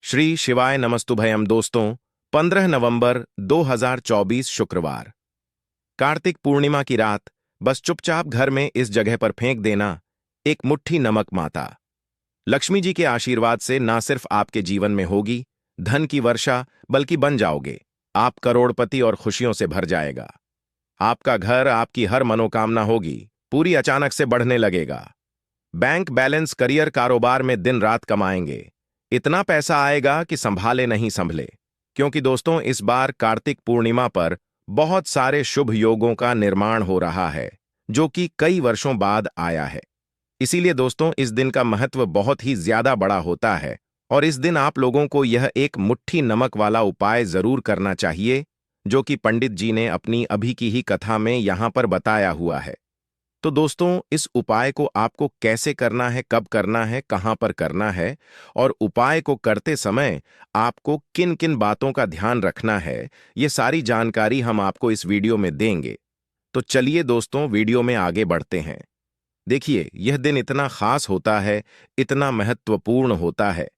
श्री शिवाय नमस्तुभयम दोस्तों। 15 नवंबर 2024 शुक्रवार, कार्तिक पूर्णिमा की रात। बस चुपचाप घर में इस जगह पर फेंक देना एक मुट्ठी नमक। माता लक्ष्मी जी के आशीर्वाद से ना सिर्फ आपके जीवन में होगी धन की वर्षा, बल्कि बन जाओगे आप करोड़पति और खुशियों से भर जाएगा। आपका घर, आपकी हर मनोकामना होगी पूरी, अचानक से बढ़ने लगेगा। बैंक बैलेंस, करियर, कारोबार में दिन रात कमाएंगे। इतना पैसा आएगा कि संभाले नहीं संभले। क्योंकि दोस्तों, इस बार कार्तिक पूर्णिमा पर बहुत सारे शुभ योगों का निर्माण हो रहा है, जो कि कई वर्षों बाद आया है। इसीलिए दोस्तों, इस दिन का महत्व बहुत ही ज्यादा बड़ा होता है और इस दिन आप लोगों को यह एक मुट्ठी नमक वाला उपाय जरूर करना चाहिए, जो कि पंडित जी ने अपनी अभी की ही कथा में यहां पर बताया हुआ है। तो दोस्तों, इस उपाय को आपको कैसे करना है, कब करना है, कहां पर करना है और उपाय को करते समय आपको किन किन बातों का ध्यान रखना है, ये सारी जानकारी हम आपको इस वीडियो में देंगे। तो चलिए दोस्तों, वीडियो में आगे बढ़ते हैं। देखिए, यह दिन इतना खास होता है, इतना महत्वपूर्ण होता है।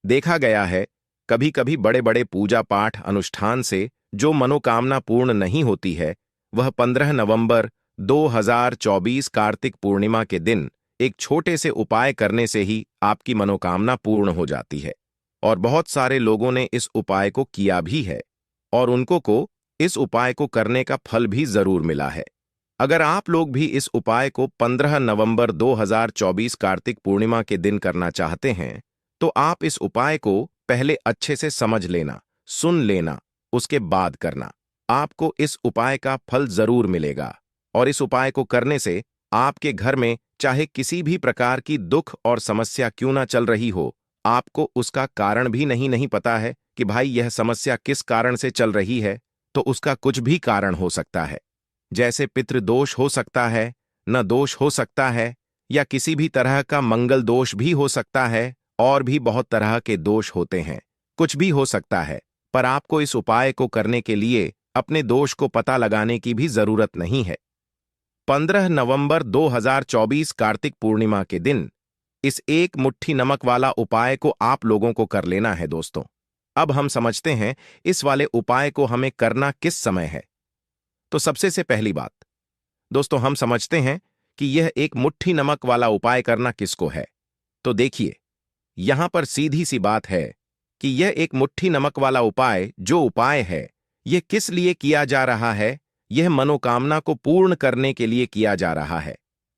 देखा गया है, कभी कभी बड़े बड़े पूजा पाठ अनुष्ठान से जो मनोकामना पूर्ण नहीं होती है, वह 15 नवंबर 2024 कार्तिक पूर्णिमा के दिन एक छोटे से उपाय करने से ही आपकी मनोकामना पूर्ण हो जाती है। और बहुत सारे लोगों ने इस उपाय को किया भी है और उनको को इस उपाय को करने का फल भी जरूर मिला है। अगर आप लोग भी इस उपाय को 15 नवंबर 2024 कार्तिक पूर्णिमा के दिन करना चाहते हैं, तो आप इस उपाय को पहले अच्छे से समझ लेना, सुन लेना, उसके बाद करना। आपको इस उपाय का फल जरूर मिलेगा और इस उपाय को करने से आपके घर में चाहे किसी भी प्रकार की दुख और समस्या क्यों ना चल रही हो, आपको उसका कारण भी नहीं पता है कि भाई यह समस्या किस कारण से चल रही है, तो उसका कुछ भी कारण हो सकता है। जैसे पितृदोष हो सकता है, न दोष हो सकता है, या किसी भी तरह का मंगल दोष भी हो सकता है, और भी बहुत तरह के दोष होते हैं। कुछ भी हो सकता है, पर आपको इस उपाय को करने के लिए अपने दोष को पता लगाने की भी जरूरत नहीं है। 15 नवंबर 2024 कार्तिक पूर्णिमा के दिन इस एक मुट्ठी नमक वाला उपाय को आप लोगों को कर लेना है दोस्तों। अब हम समझते हैं इस वाले उपाय को हमें करना किस समय है। तो सबसे से पहली बात दोस्तों, हम समझते हैं कि यह एक मुट्ठी नमक वाला उपाय करना किसको है। तो देखिए, यहां पर सीधी सी बात है कि यह एक मुट्ठी नमक वाला उपाय, जो उपाय है, यह किस लिए किया जा रहा है। यह मनोकामना को पूर्ण करने के लिए किया जा रहा है,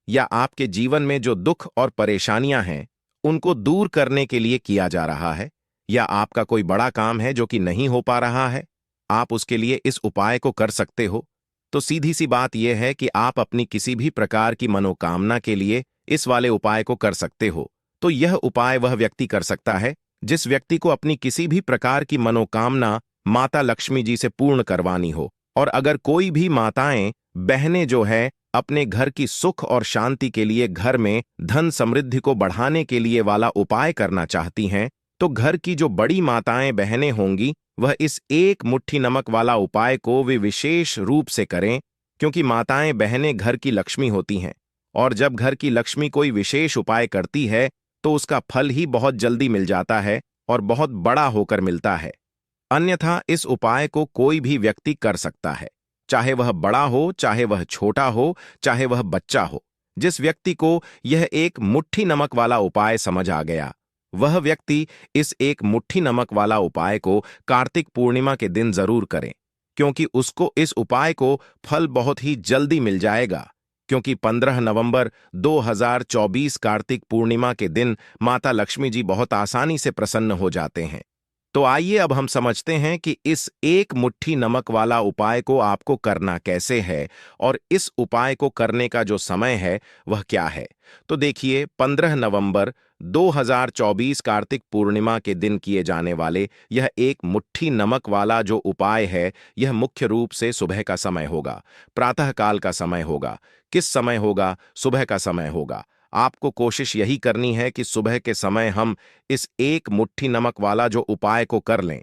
या आपके जीवन में जो दुख और परेशानियां हैं उनको दूर करने के लिए किया जा रहा है, या आपका कोई बड़ा काम है जो कि नहीं हो पा रहा है, आप उसके लिए इस उपाय को कर सकते हो। तो सीधी सी बात यह है कि आप अपनी किसी भी प्रकार की मनोकामना के लिए इस वाले उपाय को कर सकते हो। तो यह उपाय वह व्यक्ति कर सकता है जिस व्यक्ति को अपनी किसी भी प्रकार की मनोकामना माता लक्ष्मी जी से पूर्ण करवानी हो। और अगर कोई भी माताएं, बहनें जो है अपने घर की सुख और शांति के लिए, घर में धन समृद्धि को बढ़ाने के लिए वाला उपाय करना चाहती हैं, तो घर की जो बड़ी माताएं बहनें होंगी, वह इस एक मुट्ठी नमक वाला उपाय को वे विशेष रूप से करें। क्योंकि माताएं बहनें घर की लक्ष्मी होती हैं, और जब घर की लक्ष्मी कोई विशेष उपाय करती है तो उसका फल ही बहुत जल्दी मिल जाता है और बहुत बड़ा होकर मिलता है। अन्यथा इस उपाय को कोई भी व्यक्ति कर सकता है, चाहे वह बड़ा हो, चाहे वह छोटा हो, चाहे वह बच्चा हो। जिस व्यक्ति को यह एक मुट्ठी नमक वाला उपाय समझ आ गया, वह व्यक्ति इस एक मुट्ठी नमक वाला उपाय को कार्तिक पूर्णिमा के दिन जरूर करें, क्योंकि उसको इस उपाय को फल बहुत ही जल्दी मिल जाएगा। क्योंकि 15 नवंबर 2024 कार्तिक पूर्णिमा के दिन माता लक्ष्मी जी बहुत आसानी से प्रसन्न हो जाते हैं। तो आइए अब हम समझते हैं कि इस एक मुट्ठी नमक वाला उपाय को आपको करना कैसे है और इस उपाय को करने का जो समय है वह क्या है। तो देखिए, 15 नवंबर 2024 कार्तिक पूर्णिमा के दिन किए जाने वाले यह एक मुट्ठी नमक वाला जो उपाय है, यह मुख्य रूप से सुबह का समय होगा, प्रातःकाल का समय होगा। किस समय होगा? सुबह का समय होगा। आपको कोशिश यही करनी है कि सुबह के समय हम इस एक मुट्ठी नमक वाला जो उपाय को कर लें।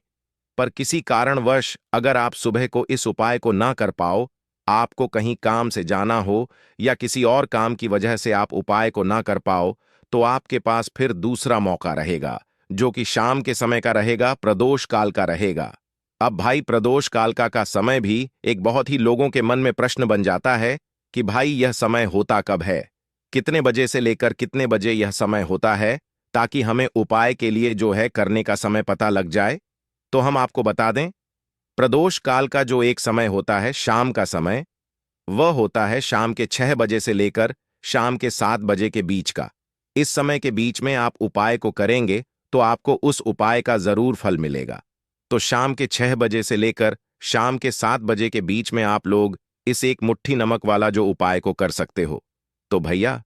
पर किसी कारणवश अगर आप सुबह को इस उपाय को ना कर पाओ, आपको कहीं काम से जाना हो या किसी और काम की वजह से आप उपाय को ना कर पाओ, तो आपके पास फिर दूसरा मौका रहेगा, जो कि शाम के समय का रहेगा, प्रदोष काल का रहेगा। अब भाई प्रदोष काल का समय भी एक बहुत ही लोगों के मन में प्रश्न बन जाता है कि भाई यह समय होता कब है, कितने बजे से लेकर कितने बजे यह समय होता है, ताकि हमें उपाय के लिए जो है करने का समय पता लग जाए। तो हम आपको बता दें, प्रदोष काल का जो एक समय होता है शाम का समय, वह होता है शाम के 6 बजे से लेकर शाम के 7 बजे के बीच का। इस समय के बीच में आप उपाय को करेंगे तो आपको उस उपाय का जरूर फल मिलेगा। तो शाम के 6 बजे से लेकर शाम के 7 बजे के बीच में आप लोग इस एक मुट्ठी नमक वाला जो उपाय को कर सकते हो। तो भैया,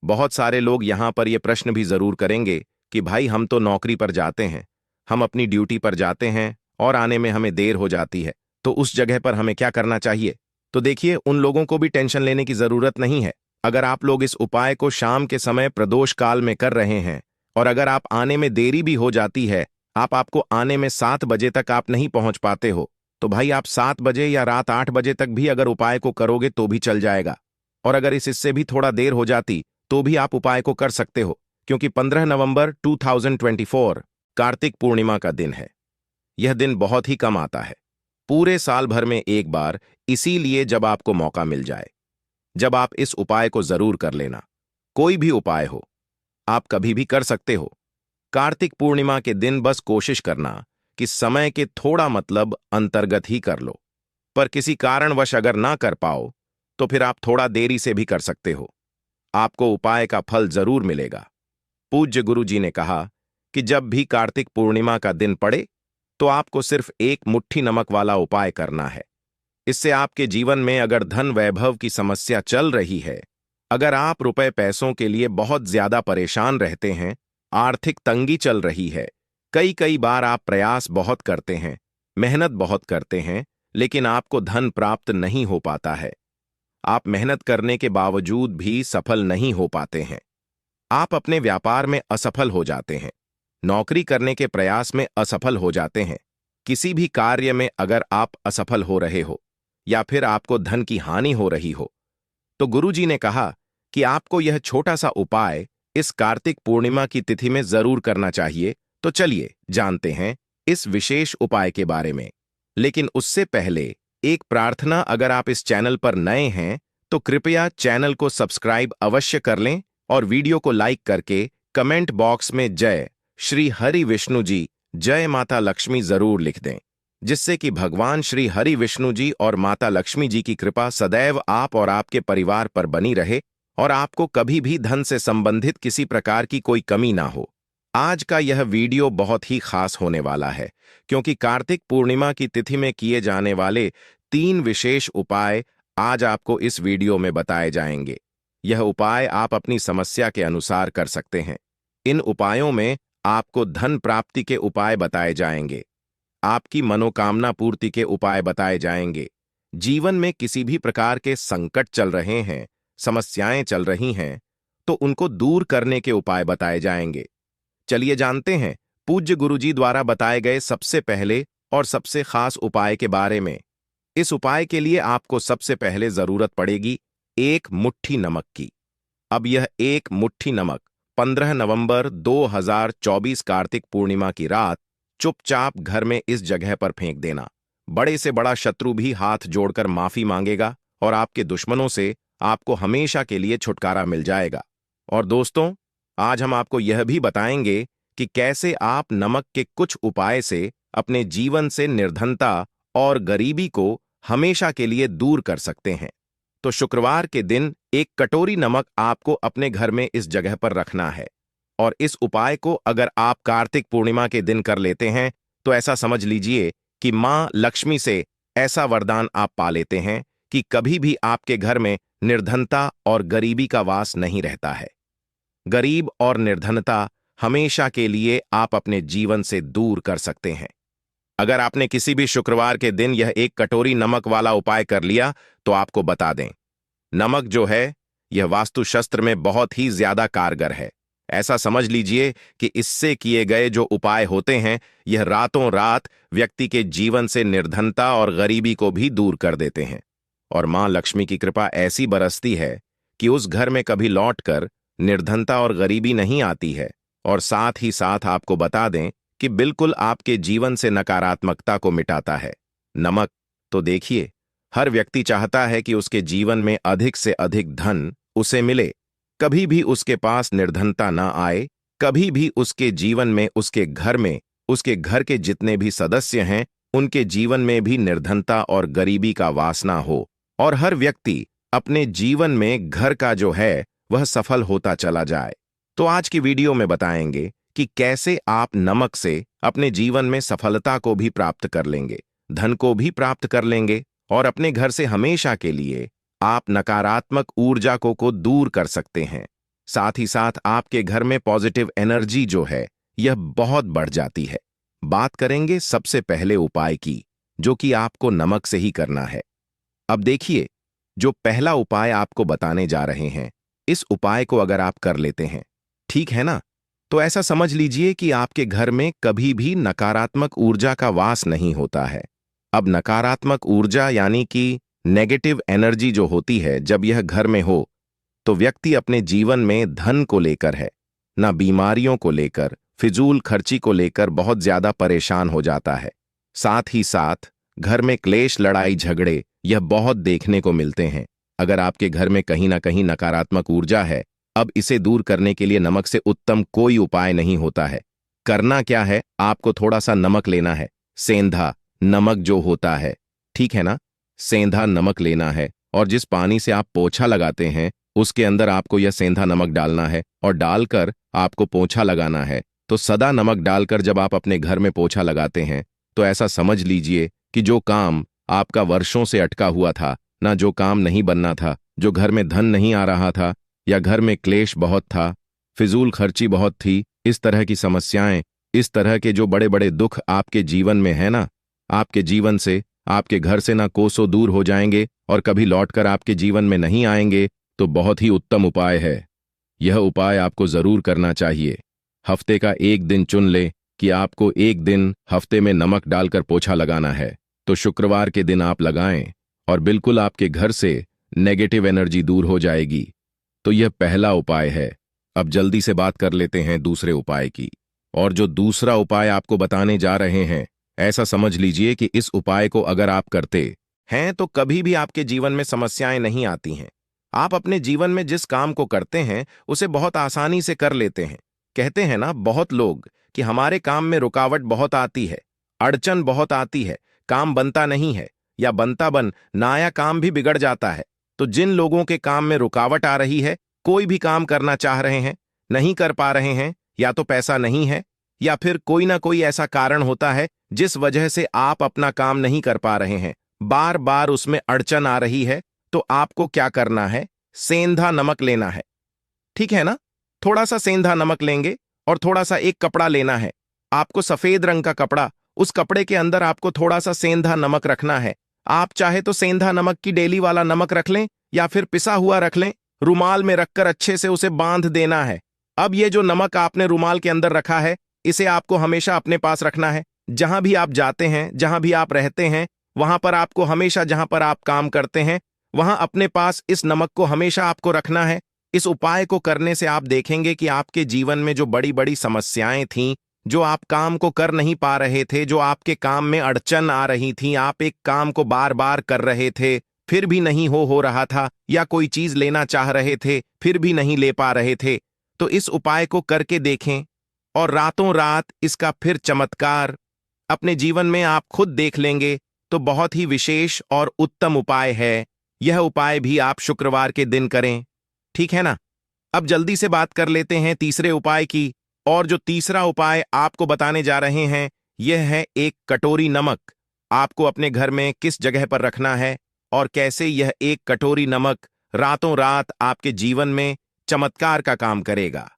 बहुत सारे लोग यहां पर यह प्रश्न भी जरूर करेंगे कि भाई हम तो नौकरी पर जाते हैं, हम अपनी ड्यूटी पर जाते हैं और आने में हमें देर हो जाती है, तो उस जगह पर हमें क्या करना चाहिए। तो देखिए, उन लोगों को भी टेंशन लेने की जरूरत नहीं है। अगर आप लोग इस उपाय को शाम के समय प्रदोष काल में कर रहे हैं और अगर आप आने में देरी भी हो जाती है, आपको आने में 7 बजे तक आप नहीं पहुंच पाते हो, तो भाई आप 7 बजे या रात 8 बजे तक भी अगर उपाय को करोगे तो भी चल जाएगा। और अगर इससे भी थोड़ा देर हो जाती तो भी आप उपाय को कर सकते हो, क्योंकि 15 नवंबर 2024 कार्तिक पूर्णिमा का दिन है। यह दिन बहुत ही कम आता है, पूरे साल भर में एक बार, इसीलिए जब आपको मौका मिल जाए, जब आप इस उपाय को जरूर कर लेना। कोई भी उपाय हो, आप कभी भी कर सकते हो। कार्तिक पूर्णिमा के दिन बस कोशिश करना कि समय के थोड़ा मतलब अंतर्गत ही कर लो, पर किसी कारणवश अगर ना कर पाओ तो फिर आप थोड़ा देरी से भी कर सकते हो, आपको उपाय का फल जरूर मिलेगा। पूज्य गुरु जी ने कहा कि जब भी कार्तिक पूर्णिमा का दिन पड़े तो आपको सिर्फ एक मुट्ठी नमक वाला उपाय करना है। इससे आपके जीवन में अगर धन वैभव की समस्या चल रही है, अगर आप रुपए पैसों के लिए बहुत ज्यादा परेशान रहते हैं, आर्थिक तंगी चल रही है, कई कई बार आप प्रयास बहुत करते हैं, मेहनत बहुत करते हैं, लेकिन आपको धन प्राप्त नहीं हो पाता है, आप मेहनत करने के बावजूद भी सफल नहीं हो पाते हैं, आप अपने व्यापार में असफल हो जाते हैं, नौकरी करने के प्रयास में असफल हो जाते हैं, किसी भी कार्य में अगर आप असफल हो रहे हो या फिर आपको धन की हानि हो रही हो, तो गुरुजी ने कहा कि आपको यह छोटा सा उपाय इस कार्तिक पूर्णिमा की तिथि में जरूर करना चाहिए। तो चलिए जानते हैं इस विशेष उपाय के बारे में। लेकिन उससे पहले एक प्रार्थना, अगर आप इस चैनल पर नए हैं तो कृपया चैनल को सब्सक्राइब अवश्य कर लें और वीडियो को लाइक करके कमेंट बॉक्स में जय श्री हरि विष्णु जी, जय माता लक्ष्मी जरूर लिख दें, जिससे कि भगवान श्री हरि विष्णु जी और माता लक्ष्मी जी की कृपा सदैव आप और आपके परिवार पर बनी रहे और आपको कभी भी धन से संबंधित किसी प्रकार की कोई कमी ना हो। आज का यह वीडियो बहुत ही खास होने वाला है, क्योंकि कार्तिक पूर्णिमा की तिथि में किए जाने वाले 3 विशेष उपाय आज आपको इस वीडियो में बताए जाएंगे। यह उपाय आप अपनी समस्या के अनुसार कर सकते हैं। इन उपायों में आपको धन प्राप्ति के उपाय बताए जाएंगे, आपकी मनोकामना पूर्ति के उपाय बताए जाएंगे, जीवन में किसी भी प्रकार के संकट चल रहे हैं, समस्याएं चल रही हैं, तो उनको दूर करने के उपाय बताए जाएंगे। चलिए जानते हैं पूज्य गुरुजी द्वारा बताए गए सबसे पहले और सबसे खास उपाय के बारे में। इस उपाय के लिए आपको सबसे पहले जरूरत पड़ेगी एक मुट्ठी नमक की। अब यह एक मुट्ठी नमक 15 नवंबर 2024 कार्तिक पूर्णिमा की रात चुपचाप घर में इस जगह पर फेंक देना। बड़े से बड़ा शत्रु भी हाथ जोड़कर माफी मांगेगा और आपके दुश्मनों से आपको हमेशा के लिए छुटकारा मिल जाएगा। और दोस्तों, आज हम आपको यह भी बताएंगे कि कैसे आप नमक के कुछ उपाय से अपने जीवन से निर्धनता और गरीबी को हमेशा के लिए दूर कर सकते हैं। तो शुक्रवार के दिन एक कटोरी नमक आपको अपने घर में इस जगह पर रखना है और इस उपाय को अगर आप कार्तिक पूर्णिमा के दिन कर लेते हैं तो ऐसा समझ लीजिए कि मां लक्ष्मी से ऐसा वरदान आप पा लेते हैं कि कभी भी आपके घर में निर्धनता और गरीबी का वास नहीं रहता है। गरीब और निर्धनता हमेशा के लिए आप अपने जीवन से दूर कर सकते हैं। अगर आपने किसी भी शुक्रवार के दिन यह एक कटोरी नमक वाला उपाय कर लिया तो आपको बता दें, नमक जो है यह वास्तुशास्त्र में बहुत ही ज्यादा कारगर है। ऐसा समझ लीजिए कि इससे किए गए जो उपाय होते हैं यह रातों रात व्यक्ति के जीवन से निर्धनता और गरीबी को भी दूर कर देते हैं और मां लक्ष्मी की कृपा ऐसी बरसती है कि उस घर में कभी लौटकर निर्धनता और गरीबी नहीं आती है और साथ ही साथ आपको बता दें कि बिल्कुल आपके जीवन से नकारात्मकता को मिटाता है। नमक तो देखिए, हर व्यक्ति चाहता है कि उसके जीवन में अधिक से अधिक धन उसे मिले, कभी भी उसके पास निर्धनता ना आए, कभी भी उसके जीवन में, उसके घर के जितने भी सदस्य हैं उनके जीवन में भी निर्धनता और गरीबी का वासना हो, और हर व्यक्ति अपने जीवन में घर का जो है वह सफल होता चला जाए। तो आज की वीडियो में बताएंगे कि कैसे आप नमक से अपने जीवन में सफलता को भी प्राप्त कर लेंगे, धन को भी प्राप्त कर लेंगे, और अपने घर से हमेशा के लिए आप नकारात्मक ऊर्जा को दूर कर सकते हैं। साथ ही साथ आपके घर में पॉजिटिव एनर्जी जो है यह बहुत बढ़ जाती है। बात करेंगे सबसे पहले उपाय की, जो कि आपको नमक से ही करना है। अब देखिए, जो पहला उपाय आपको बताने जा रहे हैं, इस उपाय को अगर आप कर लेते हैं, ठीक है ना, तो ऐसा समझ लीजिए कि आपके घर में कभी भी नकारात्मक ऊर्जा का वास नहीं होता है। अब नकारात्मक ऊर्जा यानी कि नेगेटिव एनर्जी जो होती है, जब यह घर में हो तो व्यक्ति अपने जीवन में धन को लेकर है ना, बीमारियों को लेकर, फिजूल खर्ची को लेकर बहुत ज्यादा परेशान हो जाता है। साथ ही साथ घर में क्लेश, लड़ाई झगड़े यह बहुत देखने को मिलते हैं। अगर आपके घर में कहीं ना कहीं नकारात्मक ऊर्जा है, अब इसे दूर करने के लिए नमक से उत्तम कोई उपाय नहीं होता है। करना क्या है, आपको थोड़ा सा नमक लेना है, सेंधा नमक जो होता है, ठीक है ना, सेंधा नमक लेना है, और जिस पानी से आप पोछा लगाते हैं उसके अंदर आपको यह सेंधा नमक डालना है, और डालकर आपको पोछा लगाना है। तो सदा नमक डालकर जब आप अपने घर में पोछा लगाते हैं तो ऐसा समझ लीजिए कि जो काम आपका वर्षों से अटका हुआ था ना, जो काम नहीं बनना था, जो घर में धन नहीं आ रहा था, या घर में क्लेश बहुत था, फिजूल खर्ची बहुत थी, इस तरह की समस्याएं, इस तरह के जो बड़े बड़े दुख आपके जीवन में है ना, आपके जीवन से, आपके घर से ना कोसों दूर हो जाएंगे और कभी लौटकर आपके जीवन में नहीं आएंगे। तो बहुत ही उत्तम उपाय है। यह उपाय आपको जरूर करना चाहिए। हफ्ते का एक दिन चुन ले कि आपको एक दिन हफ्ते में नमक डालकर पोछा लगाना है, तो शुक्रवार के दिन आप लगाएं और बिल्कुल आपके घर से नेगेटिव एनर्जी दूर हो जाएगी। तो यह पहला उपाय है। अब जल्दी से बात कर लेते हैं दूसरे उपाय की। और जो दूसरा उपाय आपको बताने जा रहे हैं, ऐसा समझ लीजिए कि इस उपाय को अगर आप करते हैं तो कभी भी आपके जीवन में समस्याएं नहीं आती हैं। आप अपने जीवन में जिस काम को करते हैं उसे बहुत आसानी से कर लेते हैं। कहते हैं ना बहुत लोग कि हमारे काम में रुकावट बहुत आती है, अड़चन बहुत आती है, काम बनता नहीं है, या बनता बन नया काम भी बिगड़ जाता है। तो जिन लोगों के काम में रुकावट आ रही है, कोई भी काम करना चाह रहे हैं, नहीं कर पा रहे हैं, या तो पैसा नहीं है, या फिर कोई ना कोई ऐसा कारण होता है जिस वजह से आप अपना काम नहीं कर पा रहे हैं, बार बार उसमें अड़चन आ रही है, तो आपको क्या करना है, सेंधा नमक लेना है, ठीक है ना। थोड़ा सा सेंधा नमक लेंगे और थोड़ा सा एक कपड़ा लेना है, आपको सफेद रंग का कपड़ा, उस कपड़े के अंदर आपको थोड़ा सा सेंधा नमक रखना है। आप चाहे तो सेंधा नमक की डेली वाला नमक रख लें या फिर पिसा हुआ रख लें, रुमाल में रखकर अच्छे से उसे बांध देना है। अब ये जो नमक आपने रुमाल के अंदर रखा है, इसे आपको हमेशा अपने पास रखना है। जहां भी आप जाते हैं, जहां भी आप रहते हैं, वहां पर आपको हमेशा, जहां पर आप काम करते हैं, वहां अपने पास इस नमक को हमेशा आपको रखना है। इस उपाय को करने से आप देखेंगे कि आपके जीवन में जो बड़ी बड़ी समस्याएं थीं, जो आप काम को कर नहीं पा रहे थे, जो आपके काम में अड़चन आ रही थी, आप एक काम को बार बार कर रहे थे फिर भी नहीं हो रहा था, या कोई चीज लेना चाह रहे थे फिर भी नहीं ले पा रहे थे, तो इस उपाय को करके देखें और रातों रात इसका फिर चमत्कार अपने जीवन में आप खुद देख लेंगे। तो बहुत ही विशेष और उत्तम उपाय है। यह उपाय भी आप शुक्रवार के दिन करें, ठीक है ना। अब जल्दी से बात कर लेते हैं तीसरे उपाय की। और जो तीसरा उपाय आपको बताने जा रहे हैं, यह है एक कटोरी नमक। आपको अपने घर में किस जगह पर रखना है और कैसे यह एक कटोरी नमक रातों रात आपके जीवन में चमत्कार का काम करेगा,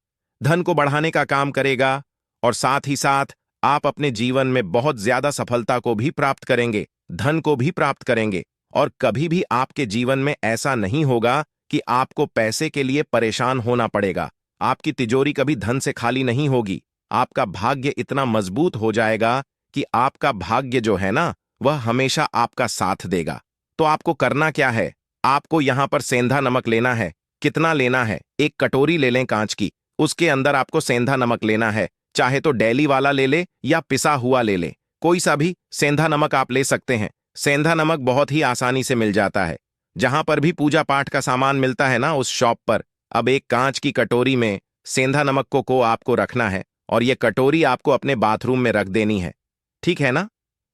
धन को बढ़ाने का काम करेगा, और साथ ही साथ आप अपने जीवन में बहुत ज्यादा सफलता को भी प्राप्त करेंगे, धन को भी प्राप्त करेंगे। और कभी भी आपके जीवन में ऐसा नहीं होगा कि आपको पैसे के लिए परेशान होना पड़ेगा। आपकी तिजोरी कभी धन से खाली नहीं होगी। आपका भाग्य इतना मजबूत हो जाएगा कि आपका भाग्य जो है ना, वह हमेशा आपका साथ देगा। तो आपको करना क्या है, आपको यहां पर सेंधा नमक लेना है। कितना लेना है, एक कटोरी ले लें कांच की, उसके अंदर आपको सेंधा नमक लेना है। चाहे तो डेली वाला ले ले या पिसा हुआ ले ले, कोई सा भी सेंधा नमक आप ले सकते हैं। सेंधा नमक बहुत ही आसानी से मिल जाता है। जहां पर भी पूजा पाठ का सामान मिलता है ना, उस शॉप पर अब एक कांच की कटोरी में सेंधा नमक को आपको रखना है और ये कटोरी आपको अपने बाथरूम में रख देनी है। ठीक है ना?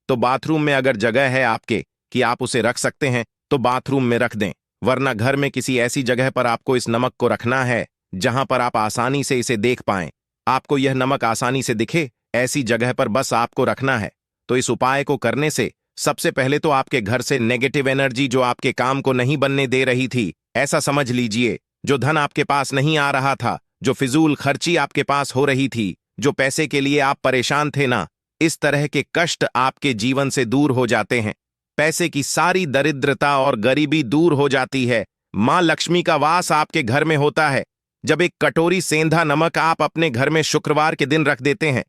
तो बाथरूम में अगर जगह है आपके कि आप उसे रख सकते हैं तो बाथरूम में रख दें, वरना घर में किसी ऐसी जगह पर आपको इस नमक को रखना है जहां पर आप आसानी से इसे देख पाएं। आपको यह नमक आसानी से दिखे ऐसी जगह पर बस आपको रखना है। तो इस उपाय को करने से सबसे पहले तो आपके घर से नेगेटिव एनर्जी जो आपके काम को नहीं बनने दे रही थी, ऐसा समझ लीजिए, जो धन आपके पास नहीं आ रहा था, जो फिजूल खर्ची आपके पास हो रही थी, जो पैसे के लिए आप परेशान थे ना, इस तरह के कष्ट आपके जीवन से दूर हो जाते हैं। पैसे की सारी दरिद्रता और गरीबी दूर हो जाती है। मां लक्ष्मी का वास आपके घर में होता है जब एक कटोरी सेंधा नमक आप अपने घर में शुक्रवार के दिन रख देते हैं।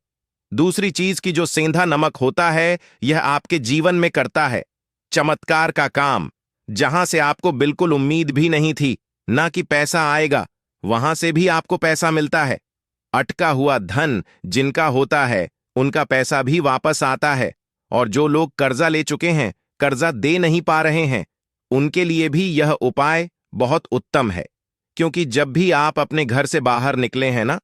दूसरी चीज की जो सेंधा नमक होता है, यह आपके जीवन में करता है चमत्कार का काम। जहां से आपको बिल्कुल उम्मीद भी नहीं थी ना कि पैसा आएगा, वहां से भी आपको पैसा मिलता है। अटका हुआ धन जिनका होता है उनका पैसा भी वापस आता है, और जो लोग कर्जा ले चुके हैं, कर्जा दे नहीं पा रहे हैं, उनके लिए भी यह उपाय बहुत उत्तम है। क्योंकि जब भी आप अपने घर से बाहर निकले हैं ना,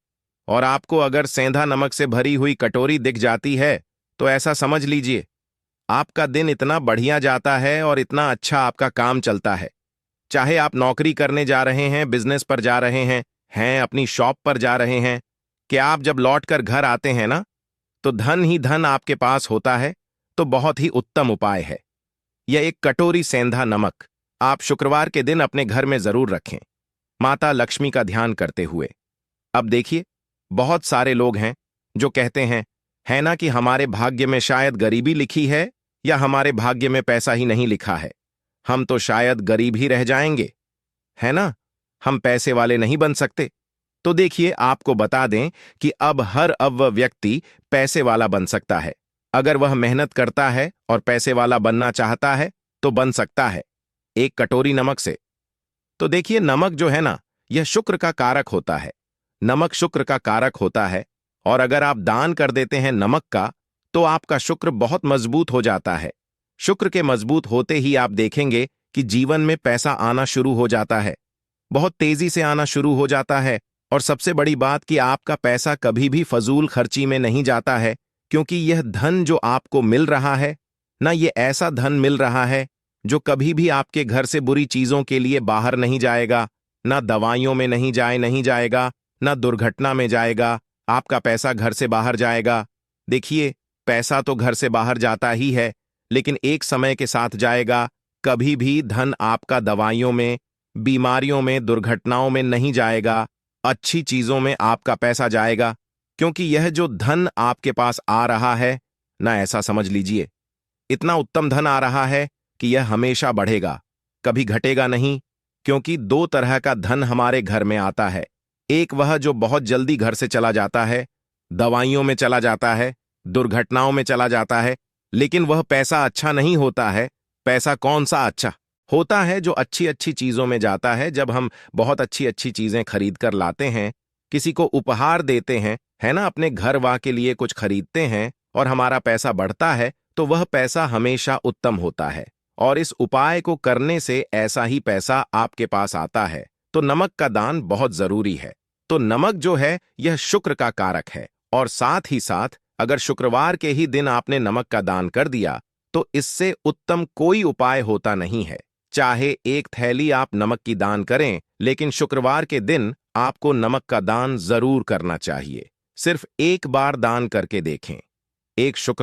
और आपको अगर सेंधा नमक से भरी हुई कटोरी दिख जाती है, तो ऐसा समझ लीजिए आपका दिन इतना बढ़िया जाता है और इतना अच्छा आपका काम चलता है। चाहे आप नौकरी करने जा रहे हैं, बिजनेस पर जा रहे हैं अपनी शॉप पर जा रहे हैं, कि आप जब लौट कर घर आते हैं ना, तो धन ही धन आपके पास होता है। तो बहुत ही उत्तम उपाय है यह एक कटोरी सेंधा नमक आप शुक्रवार के दिन अपने घर में जरूर रखें, माता लक्ष्मी का ध्यान करते हुए। अब देखिए, बहुत सारे लोग हैं जो कहते हैं, है ना, कि हमारे भाग्य में शायद गरीबी लिखी है या हमारे भाग्य में पैसा ही नहीं लिखा है, हम तो शायद गरीब ही रह जाएंगे, है ना, हम पैसे वाले नहीं बन सकते। तो देखिए, आपको बता दें कि अब हर अव्वय व्यक्ति पैसे वाला बन सकता है। अगर वह मेहनत करता है और पैसे वाला बनना चाहता है तो बन सकता है, एक कटोरी नमक से। तो देखिए, नमक जो है ना, यह शुक्र का कारक होता है। नमक शुक्र का कारक होता है, और अगर आप दान कर देते हैं नमक का, तो आपका शुक्र बहुत मजबूत हो जाता है। शुक्र के मजबूत होते ही आप देखेंगे कि जीवन में पैसा आना शुरू हो जाता है, बहुत तेजी से आना शुरू हो जाता है। और सबसे बड़ी बात कि आपका पैसा कभी भी फजूल खर्ची में नहीं जाता है, क्योंकि यह धन जो आपको मिल रहा है ना, ये ऐसा धन मिल रहा है जो कभी भी आपके घर से बुरी चीजों के लिए बाहर नहीं जाएगा, ना दवाइयों में नहीं जाएगा, ना दुर्घटना में जाएगा। आपका पैसा घर से बाहर जाएगा। देखिए, पैसा तो घर से बाहर जाता ही है, लेकिन एक समय के साथ जाएगा। कभी भी धन आपका दवाइयों में, बीमारियों में, दुर्घटनाओं में नहीं जाएगा, अच्छी चीजों में आपका पैसा जाएगा। क्योंकि यह जो धन आपके पास आ रहा है ना, ऐसा समझ लीजिए, इतना उत्तम धन आ रहा है कि यह हमेशा बढ़ेगा, कभी घटेगा नहीं। क्योंकि दो तरह का धन हमारे घर में आता है। एक वह जो बहुत जल्दी घर से चला जाता है, दवाइयों में चला जाता है, दुर्घटनाओं में चला जाता है, लेकिन वह पैसा अच्छा नहीं होता है। पैसा कौन सा अच्छा होता है? जो अच्छी अच्छी चीजों में जाता है। जब हम बहुत अच्छी अच्छी चीजें खरीद कर लाते हैं, किसी को उपहार देते हैं, है ना, अपने घर वा के लिए कुछ खरीदते हैं, और हमारा पैसा बढ़ता है, तो वह पैसा हमेशा उत्तम होता है। और इस उपाय को करने से ऐसा ही पैसा आपके पास आता है। तो नमक का दान बहुत जरूरी है। तो नमक जो है, यह शुक्र का कारक है, और साथ ही साथ अगर शुक्रवार के ही दिन आपने नमक का दान कर दिया, तो इससे उत्तम कोई उपाय होता नहीं है। चाहे एक थैली आप नमक की दान करें, लेकिन शुक्रवार के दिन आपको नमक का दान जरूर करना चाहिए। सिर्फ एक बार दान करके देखें। एक शुक्र